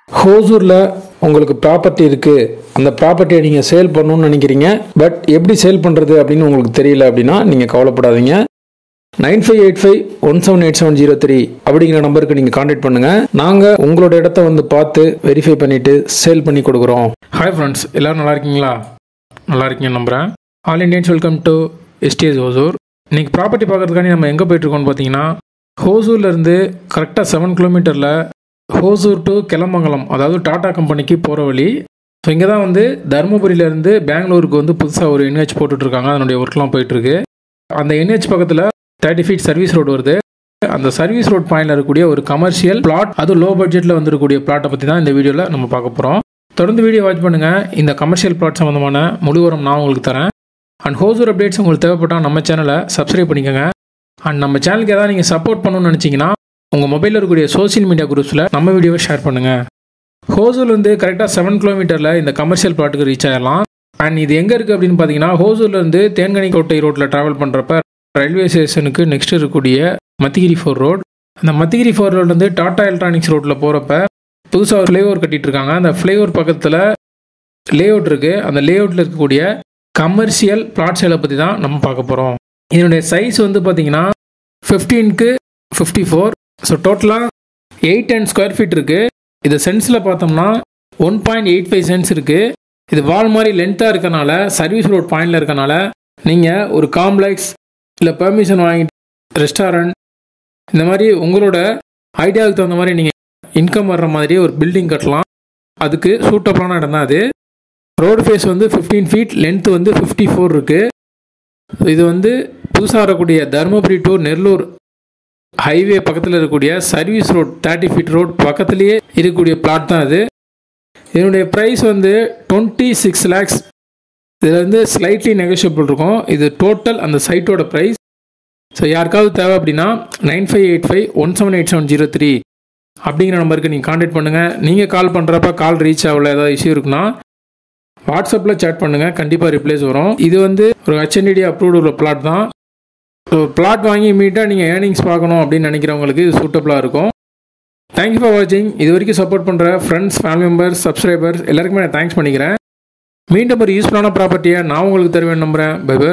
ஹோசூரில் உங்களுக்கு ப்ராப்பர்ட்டி இருக்குது, அந்த ப்ராப்பர்ட்டியை நீங்கள் சேல் பண்ணணும்னு நினைக்கிறீங்க, பட் எப்படி சேல் பண்ணுறது அப்படின்னு உங்களுக்கு தெரியல அப்படின்னா நீங்கள் கவலைப்படாதீங்க. 9585178703 அப்படிங்கிற நம்பருக்கு நீங்கள் கான்டாக்ட் பண்ணுங்கள். நாங்கள் உங்களோட இடத்த வந்து பார்த்து வெரிஃபை பண்ணிவிட்டு சேல் பண்ணி கொடுக்குறோம். ஹாய் ஃப்ரெண்ட்ஸ், எல்லோரும் நல்லா இருக்கீங்களா? நல்லா இருக்கீங்கன்னு நம்புகிறேன். All Indians welcome to SDS Hosur. இன்றைக்கி ப்ராப்பர்ட்டி பார்க்குறதுக்காண்டி நம்ம எங்கே போயிட்டுருக்கோம்னு பார்த்தீங்கன்னா, ஹோசூர்லேருந்து கரெக்டாக 7 கிலோமீட்டரில் ஹோசூர் டு கெலமங்கலம், அதாவது டாடா கம்பெனிக்கு போகிற வழி. ஸோ இங்கே தான் வந்து தருமபுரியிலேருந்து பெங்களூருக்கு வந்து புதுசாக ஒரு NH போட்டுட்ருக்காங்க. அதனுடைய ஒர்க்லாம் போயிட்டுருக்கு. அந்த NH பக்கத்தில் 30 ஃபீட் சர்வீஸ் ரோடு வருது. அந்த சர்வீஸ் ரோட் பாயிண்டில் இருக்கக்கூடிய ஒரு கமர்ஷியல் பிளாட், அது லோ பட்ஜெட்டில் வந்துருக்கூடிய பிளாட்டை பற்றி தான் இந்த வீடியோவில் நம்ம பார்க்க போகிறோம். தொடர்ந்து வீடியோ வாட்ச் பண்ணுங்கள். இந்த கமர்ஷியல் பிளாட் சம்மந்தமான முழு விவரம் நான் உங்களுக்கு தரேன். அண்ட் ஹோசூர் அப்டேட்ஸ் உங்களுக்கு தேவைப்பட்டால் நம்ம சேனலை சப்ஸ்கிரைப் பண்ணிக்கோங்க. அண்ட் நம்ம சேனலுக்கு ஏதாவது நீங்கள் சப்போர்ட் பண்ணணும்னு நினச்சிங்கன்னா உங்கள் மொபைலில் இருக்கக்கூடிய சோஷியல் மீடியா குரூப்ஸில் நம்ம வீடியோவை ஷேர் பண்ணுங்கள். ஹோசூர்லேருந்து கரெக்டாக 7 கிலோமீட்டரில் இந்த கமர்ஷியல் பிளாட்டுக்கு ரீச் ஆகிடலாம். அண்ட் இது எங்கே இருக்குது அப்படின்னு பார்த்தீங்கன்னா, ஹோசூர்லேருந்து தேன்கனிக்கோட்டை ரோட்டில் ட்ராவல் பண்ணுறப்ப ரயில்வே ஸ்டேஷனுக்கு நெக்ஸ்ட் இருக்கக்கூடிய மத்திகிரி 4 ரோடு. அந்த மத்திகிரி 4 ரோட்லேருந்து டாடா எலக்ட்ரானிக்ஸ் ரோட்டில் போகிறப்ப புதுசாக ஒரு ஃப்ளைஓவர் கட்டிகிட்டு இருக்காங்க. அந்த ஃப்ளைஓவர் பக்கத்தில் லேஅவுட் இருக்குது. அந்த லேஅவுட்டில் இருக்கக்கூடிய கமர்ஷியல் பிளாட் சேலை பற்றி தான் நம்ம பார்க்க போகிறோம். இதனுடைய சைஸ் வந்து பார்த்தீங்கன்னா 15க்கு 54. ஸோ டோட்டலாக 810 ஸ்கொயர் ஃபீட் இருக்குது. இது சென்ஸில் பார்த்தோம்னா 1.85 சென்ஸ் இருக்குது. இது வால் மாதிரி லென்த்தாக இருக்கனால, சர்வீஸ் ரோட் பாயிண்டில் இருக்கனால நீங்கள் ஒரு காம்ப்ளெக்ஸ் இல்லை பெர்மிஷன் வாங்கிட்டு ரெஸ்டாரண்ட் இந்த மாதிரி உங்களோட ஐடியாவுக்கு தகுந்த மாதிரி நீங்கள் இன்கம் வர்ற மாதிரி ஒரு பில்டிங் கட்டலாம். அதுக்கு சூட்டபிளான இடம் தான் அது. ரோடு ஃபேஸ் வந்து 15 ஃபீட், லென்த் வந்து 54 இருக்குது. இது வந்து புதுசாக வரக்கூடிய தருமபுரி டு நெல்லூர் ஹைவே பக்கத்தில் இருக்கக்கூடிய சர்வீஸ் ரோட் 30 ஃபீட் ரோட் பக்கத்துலேயே இருக்கக்கூடிய பிளாட் தான் இது. இதனுடைய ப்ரைஸ் வந்து 26 lakhs. இதில் வந்து ஸ்லைட்லி நெகோஷியபிள் இருக்கும். இது டோட்டல் அந்த சைட்டோட ப்ரைஸ். ஸோ யாருக்காவது தேவை அப்படின்னா 9585178703 அப்படிங்கிற நம்பருக்கு நீங்கள் கான்டாக்ட் பண்ணுங்கள். நீங்கள் கால் பண்ணுறப்ப கால் ரீச் ஆகல, ஏதாவது இஷ்யூ இருக்குன்னா வாட்ஸ்அப்பில் சேட் பண்ணுங்கள், கண்டிப்பாக ரிப்ளைஸ் வரும். இது வந்து ஒரு HNDD அப்ரூவ்டு உள்ள பிளாட் தான். ஸோ பிளாட் வாங்கி இமீடியட்டாக நீங்கள் ஏர்னிங்ஸ் பார்க்கணும் அப்படின்னு நினைக்கிறவங்களுக்கு இது சூட்டபிளாக இருக்கும். தேங்க்யூ ஃபார் வாட்சிங். இது வரைக்கும் சப்போர்ட் பண்ணுற ஃப்ரெண்ட்ஸ், ஃபேமிலி மெம்பர்ஸ், சப்ஸ்கிரைபர்ஸ் எல்லாருக்குமே நான் தேங்க்ஸ் பண்ணிக்கிறேன். மீண்டும் ஒரு யூஸ்ஃபுல்லான ப்ராப்பர்ட்டியை நான் உங்களுக்கு தருவேன் நம்புகிறேன். Bye by.